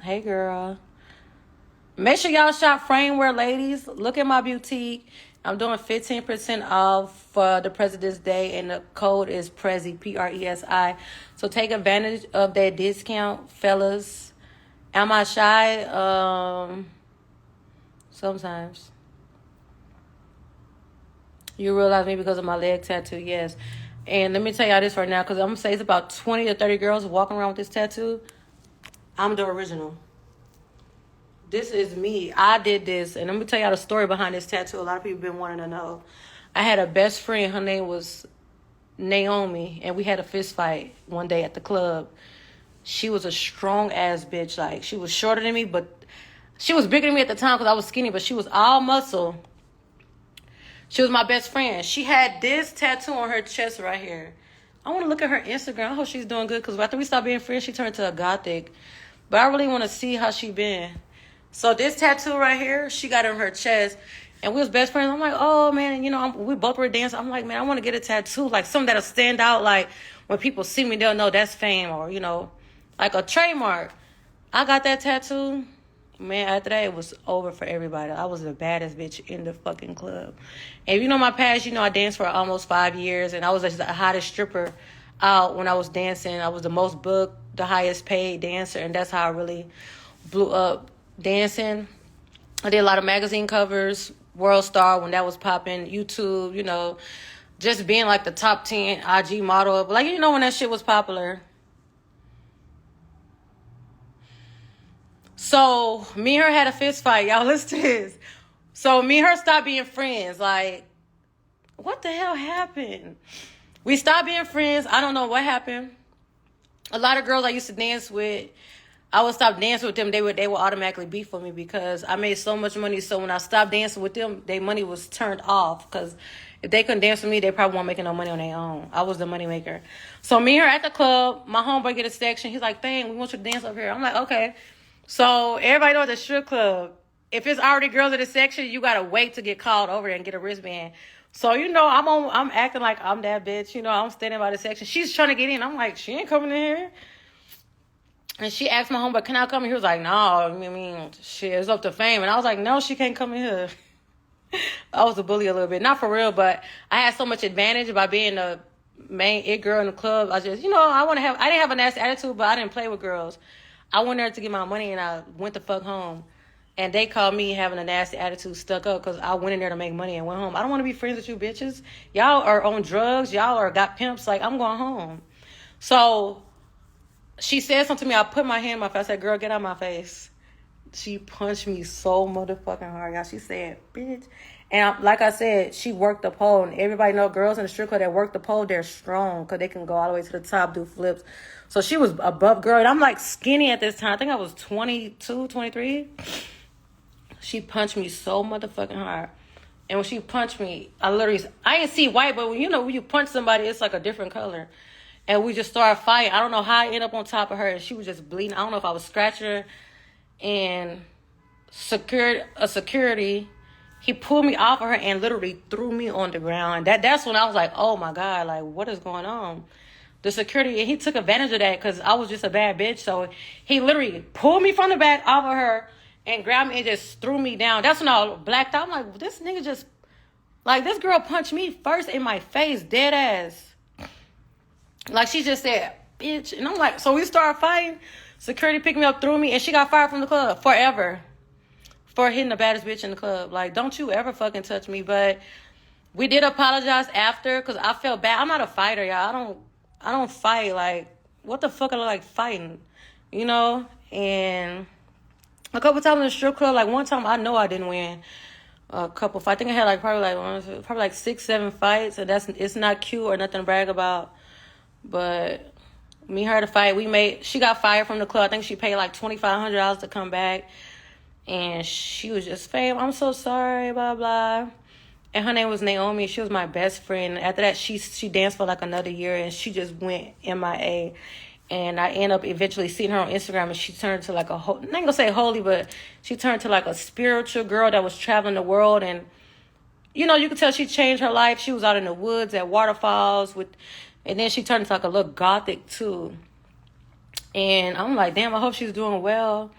Hey, girl. Make sure y'all shop Framewear, ladies. Look at my boutique. I'm doing 15% off for the President's Day, and the code is PRESI, PRESI. So take advantage of that discount, fellas. Am I shy? Sometimes. You realize me because of my leg tattoo, yes. And let me tell y'all this right now, because I'm going to say it's about 20 to 30 girls walking around with this tattoo. I'm the original. This is me. I did this. And let me tell y'all the story behind this tattoo. A lot of people been wanting to know. I had a best friend. Her name was Naomi. And we had a fist fight one day at the club. She was a strong-ass bitch. Like, she was shorter than me, but she was bigger than me at the time because I was skinny. But she was all muscle. She was my best friend. She had this tattoo on her chest right here. I want to look at her Instagram. I hope she's doing good because after we stopped being friends, she turned to a gothic. But I really want to see how she been. So this tattoo right here, she got on her chest. And we was best friends. I'm like, oh, man, you know, we both were dancing. I'm like, man, I want to get a tattoo. Like something that'll stand out. Like when people see me, they'll know that's Phfame or, you know, like a trademark. I got that tattoo. Man, after that, it was over for everybody. I was the baddest bitch in the fucking club. And if you know my past, you know I danced for almost 5 years. And I was the hottest stripper out when I was dancing. I was the most booked, the highest paid dancer. And that's how I really blew up dancing. I did a lot of magazine covers, World Star when that was popping, YouTube, you know. Just being like the top 10 IG model. Like, you know when that shit was popular. So, me and her had a fist fight. Y'all listen to this. So, me and her stopped being friends. Like, what the hell happened? We stopped being friends. I don't know what happened. A lot of girls I used to dance with, I would stop dancing with them. They would automatically beef with me because I made so much money. So, when I stopped dancing with them, their money was turned off. Because if they couldn't dance with me, they probably weren't making no money on their own. I was the money maker. So, me and her at the club, my homeboy get a section. He's like, "Dang, we want you to dance up here." I'm like, okay. So everybody knows the strip club. If it's already girls in the section, you gotta wait to get called over there and get a wristband. So you know, I'm acting like I'm that bitch. You know, I'm standing by the section. She's trying to get in. I'm like, she ain't coming in here. And she asked my homeboy, "Can I come in?" He was like, "No, I mean, shit, it's up to Phfame." And I was like, "No, she can't come in here." I was a bully a little bit, not for real, but I had so much advantage by being the main it girl in the club. I just, you know, I didn't have a nasty attitude, but I didn't play with girls. I went there to get my money, and I went the fuck home. And they called me having a nasty attitude stuck up because I went in there to make money and went home. I don't want to be friends with you bitches. Y'all are on drugs. Y'all are got pimps. Like, I'm going home. So she said something to me. I put my hand in my face. I said, "Girl, get out of my face." She punched me so motherfucking hard, y'all. She said, "Bitch." And like I said, she worked the pole. And everybody know girls in the strip club that work the pole, they're strong because they can go all the way to the top, do flips. So she was a buff girl. And I'm like skinny at this time. I think I was 22, 23. She punched me so motherfucking hard. And when she punched me, I didn't see white, but when you punch somebody, it's like a different color. And we just started fighting. I don't know how I ended up on top of her. And she was just bleeding. I don't know if I was scratching her. And security, he pulled me off of her and literally threw me on the ground. That's when I was like, oh my God, like, what is going on? The security, and he took advantage of that because I was just a bad bitch. So he literally pulled me from the back off of her and grabbed me and just threw me down. That's when I blacked out. I'm like, this nigga just, like, this girl punched me first in my face, dead ass. Like, she just said, "Bitch." And I'm like, so we started fighting. Security picked me up, threw me, and she got fired from the club forever for hitting the baddest bitch in the club. Like, don't you ever fucking touch me. But we did apologize after because I felt bad. I'm not a fighter, y'all. I don't fight. Like, what the fuck I look like fighting, you know? And a couple times in the strip club, like one time I know I didn't win a couple fights. I think I had probably like 6, 7 fights, and it's not cute or nothing to brag about. But me and her to fight, she got fired from the club. I think she paid like $2,500 to come back. And she was just, "Phfame, I'm so sorry, blah, blah." And her name was Naomi. She was my best friend. After that, she danced for like another year, and she just went MIA. And I ended up eventually seeing her on Instagram, and she turned to like I ain't gonna say holy, but she turned to like a spiritual girl that was traveling the world. And, you know, you could tell she changed her life. She was out in the woods at waterfalls and then she turned into like a little gothic too. And I'm like, damn, I hope she's doing well.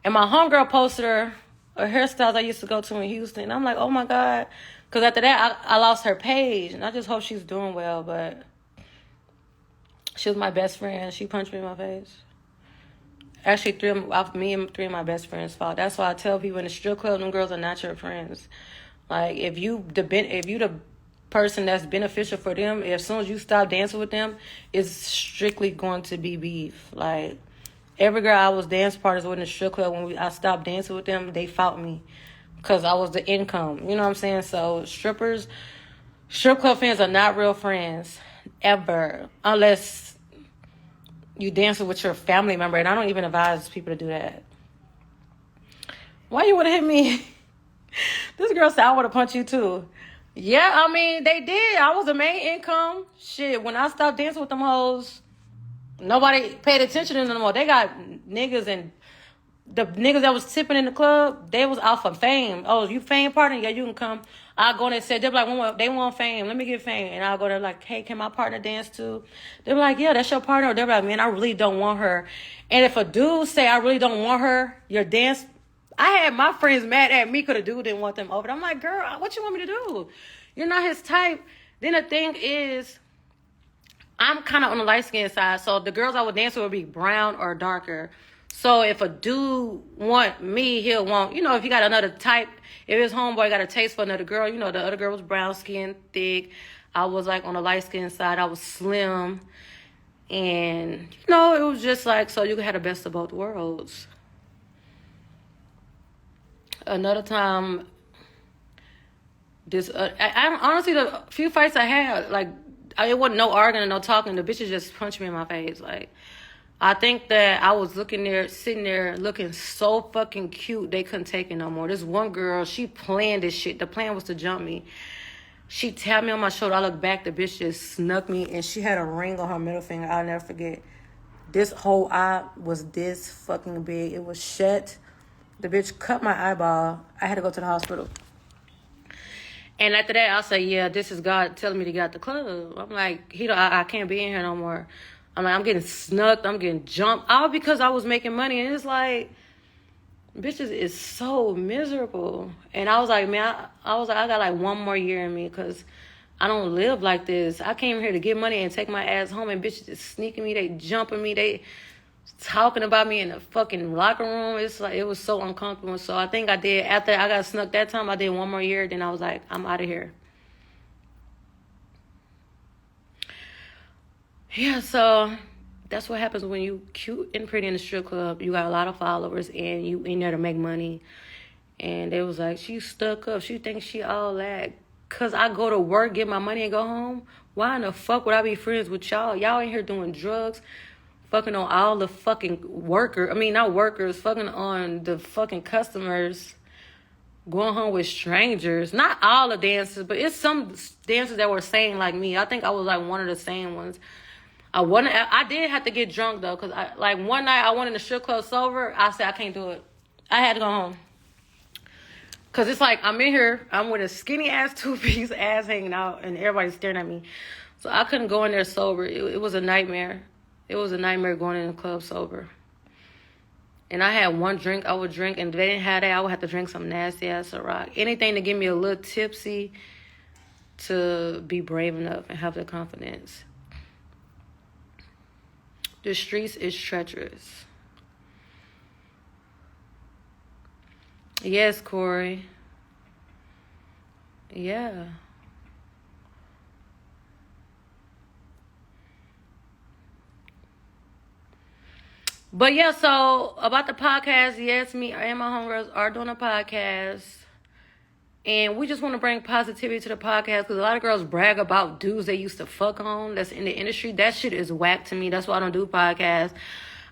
And my homegirl posted her a hairstyles I used to go to in Houston. And I'm like, oh my God. Because after that, I lost her page. And I just hope she's doing well. But she was my best friend. She punched me in my face. Actually, me and three of my best friends fought. That's why I tell people in the strip club, them girls are not your friends. Like, if you the person that's beneficial for them, as soon as you stop dancing with them, it's strictly going to be beef. Like, every girl I was dance partners with in the strip club, when I stopped dancing with them, they fought me because I was the income. You know what I'm saying? So strip club fans are not real friends ever, unless you dancing with your family member. And I don't even advise people to do that. Why you want to hit me? This girl said I would have punched you too. Yeah, I mean, they did. I was the main income. Shit, when I stopped dancing with them hoes, nobody paid attention to them anymore. They got niggas, and the niggas that was tipping in the club, they was out for fame. Oh, you fame partner? Yeah, you can come. I'll go there and say, they're like, they want fame. Let me get fame. And I'll go there like, hey, can my partner dance too? They're like, yeah, that's your partner. They're like, man, I really don't want her. And if a dude say, I really don't want her, your dance, I had my friends mad at me because the dude didn't want them over. I'm like, girl, what you want me to do? You're not his type. Then the thing is, I'm kind of on the light-skinned side, so the girls I would dance with would be brown or darker. So if a dude want me, he'll want, if he got another type, if his homeboy got a taste for another girl, the other girl was brown skin, thick. I was like on the light-skinned side. I was slim. And, it was just like, so you could have the best of both worlds. Another time, I honestly, the few fights I had, like, it wasn't no arguing, no talking. The bitches just punched me in my face. Like, I think that I was sitting there looking so fucking cute, they couldn't take it no more. This one girl, she planned this shit. The plan was to jump me. She tapped me on my shoulder. I looked back, the bitch just snuck me, and she had a ring on her middle finger. I'll never forget. This whole eye was this fucking big. It was shut. The bitch cut my eyeball. I had to go to the hospital. And after that, I'll say, yeah, this is God telling me to get out the club. I'm like, I can't be in here no more. I'm like, I'm getting snucked. I'm getting jumped. All because I was making money. And it's like, bitches is so miserable. And I was like, man, I got like one more year in me because I don't live like this. I came here to get money and take my ass home. And bitches is sneaking me. They jumping me. They talking about me in the fucking locker room. It's like, it was so uncomfortable. So I think I did, after I got snuck that time, I did one more year. Then I was like, I'm out of here. Yeah, so that's what happens when you cute and pretty in the strip club. You got a lot of followers and you in there to make money. And they was like, she stuck up. She thinks she all that. Because I go to work, get my money, and go home. Why in the fuck would I be friends with y'all? Y'all in here doing drugs, fucking on all the fucking not workers, fucking on the fucking customers, going home with strangers. Not all the dancers, but it's some dancers that were sane like me. I think I was like one of the sane ones. I did have to get drunk though, because one night I went in the strip club sober. I said I can't do it. I had to go home. Because it's like I'm in here, I'm with a skinny ass 2-piece ass hanging out, and everybody's staring at me. So I couldn't go in there sober. It was a nightmare. It was a nightmare going in the club sober. And I had one drink I would drink, and if they didn't have that, I would have to drink some nasty ass Ciroc. Anything to get me a little tipsy to be brave enough and have the confidence. The streets is treacherous. Yes, Corey. Yeah. But yeah, so about the podcast, yes, me and my homegirls are doing a podcast. And we just want to bring positivity to the podcast because a lot of girls brag about dudes they used to fuck on that's in the industry. That shit is whack to me. That's why I don't do podcasts.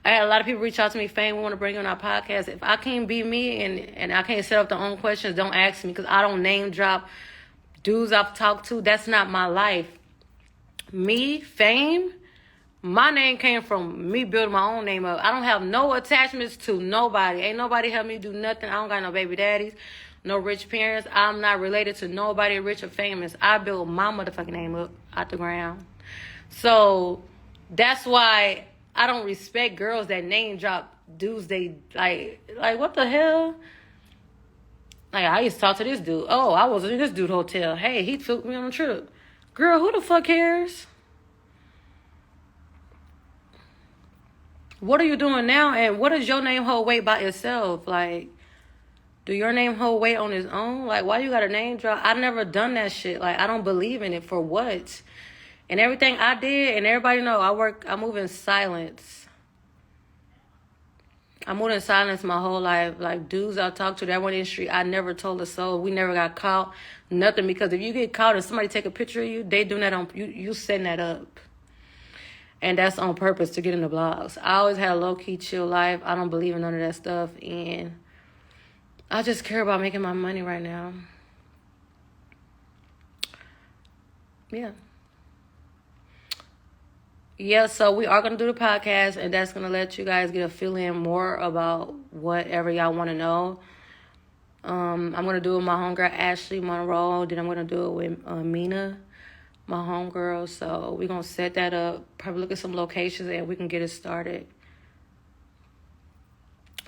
I had a lot of people reach out to me, Phfame, we want to bring you on our podcast. If I can't be me and I can't set up the own questions, don't ask me because I don't name drop dudes I've talked to. That's not my life. Me, Phfame, my name came from me building my own name up. I don't have no attachments to nobody. Ain't nobody help me do nothing. I don't got no baby daddies, no rich parents. I'm not related to nobody rich or famous. I built my motherfucking name up out the ground. So that's why I don't respect girls that name drop dudes they like what the hell? Like, I used to talk to this dude. Oh, I was in this dude hotel. Hey, he took me on a trip. Girl, who the fuck cares? What are you doing now? And what does your name hold weight by itself? Like, do your name hold weight on its own? Like, why you got a name drop? I never done that shit. Like, I don't believe in it. For what? And everything I did, and everybody know, I move in silence. I moved in silence my whole life. Like, dudes I talked to that went in the street, I never told a soul. We never got caught. Nothing. Because if you get caught and somebody take a picture of you, they doing that on you setting that up. And that's on purpose to get in the blogs. I always had a low-key, chill life. I don't believe in none of that stuff. And I just care about making my money right now. Yeah. Yeah, so we are going to do the podcast, and that's going to let you guys get a feeling more about whatever y'all want to know. I'm going to do it with my homegirl, Ashley Monroe. Then I'm going to do it with Mina, my homegirl. So we're going to set that up, probably look at some locations, and we can get it started.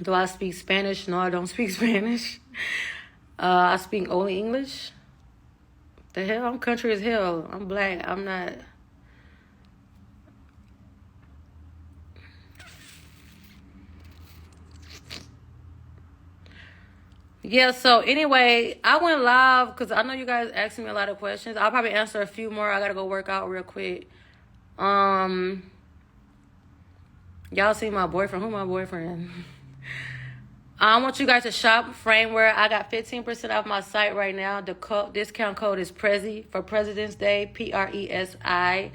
Do I speak Spanish? No, I don't speak Spanish. I speak only English. The hell? I'm country as hell. I'm black. I'm not... Yeah, so anyway, I went live because I know you guys asking me a lot of questions. I'll probably answer a few more. I gotta go work out real quick. Y'all see my boyfriend. Who my boyfriend? I want you guys to shop Phfame. I got 15% off my site right now. The discount code is Prezi for President's Day. PRESI.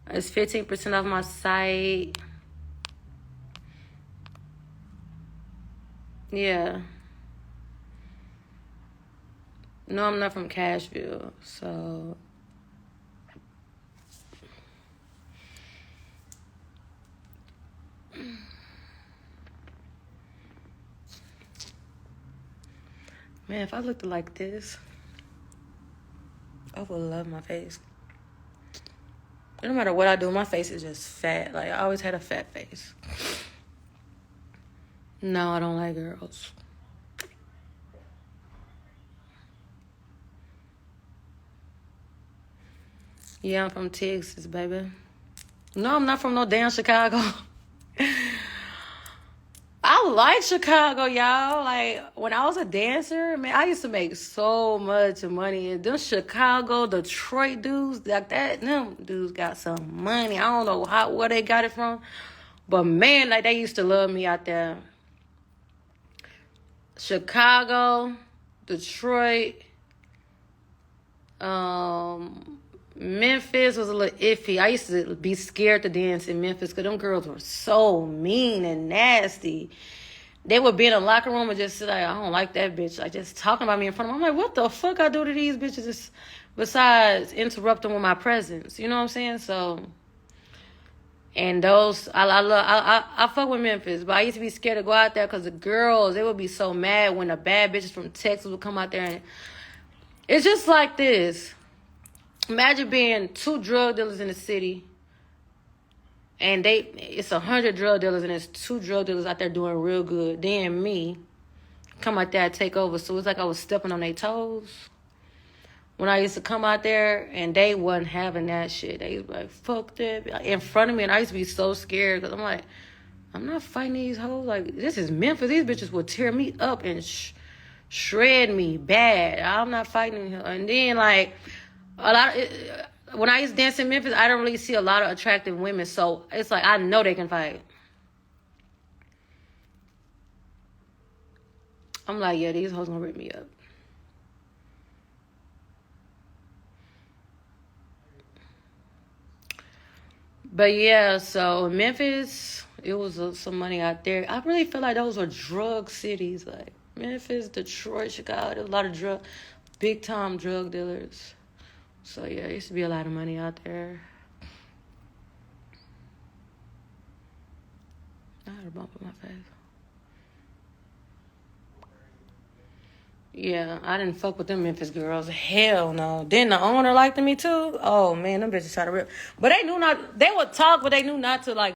It's 15% off my site. Yeah. No, I'm not from Cashville, so... Man, if I looked like this, I would love my face. No matter what I do, my face is just fat. Like, I always had a fat face. No, I don't like girls. Yeah, I'm from Texas, baby. No, I'm not from no damn Chicago. I like Chicago, y'all. Like, when I was a dancer, man, I used to make so much money. And them Chicago, Detroit dudes, like that, them dudes got some money. I don't know where they got it from. But, man, like, they used to love me out there. Chicago, Detroit, Memphis was a little iffy. I used to be scared to dance in Memphis because them girls were so mean and nasty. They would be in a locker room and just say, like, I don't like that bitch. Like, just talking about me in front of them. I'm like, what the fuck I do to these bitches besides interrupt them with my presence? You know what I'm saying? So, and those, I fuck with Memphis, but I used to be scared to go out there because the girls, they would be so mad when the bad bitches from Texas would come out there. And it's just like this. Imagine being 2 drug dealers in the city, and it's 100 drug dealers, and there's 2 drug dealers out there doing real good. Then me come out there and take over. So it's like I was stepping on their toes. When I used to come out there, and they wasn't having that shit. They was like, fuck that, in front of me, and I used to be so scared, because I'm like, I'm not fighting these hoes. Like, this is Memphis. These bitches will tear me up and shred me bad. I'm not fighting her. And then, like... when I used to dance in Memphis, I don't really see a lot of attractive women. So it's like, I know they can fight. I'm like, yeah, these hoes gonna rip me up. But yeah, so Memphis, it was some money out there. I really feel like those were drug cities. Like Memphis, Detroit, Chicago, there's a lot of big time drug dealers. So, yeah, there used to be a lot of money out there. I had a bump in my face. Yeah, I didn't fuck with them Memphis girls. Hell no. Then the owner liked me too. Oh, man, them bitches try to rip. But they would talk, but they knew not to, like,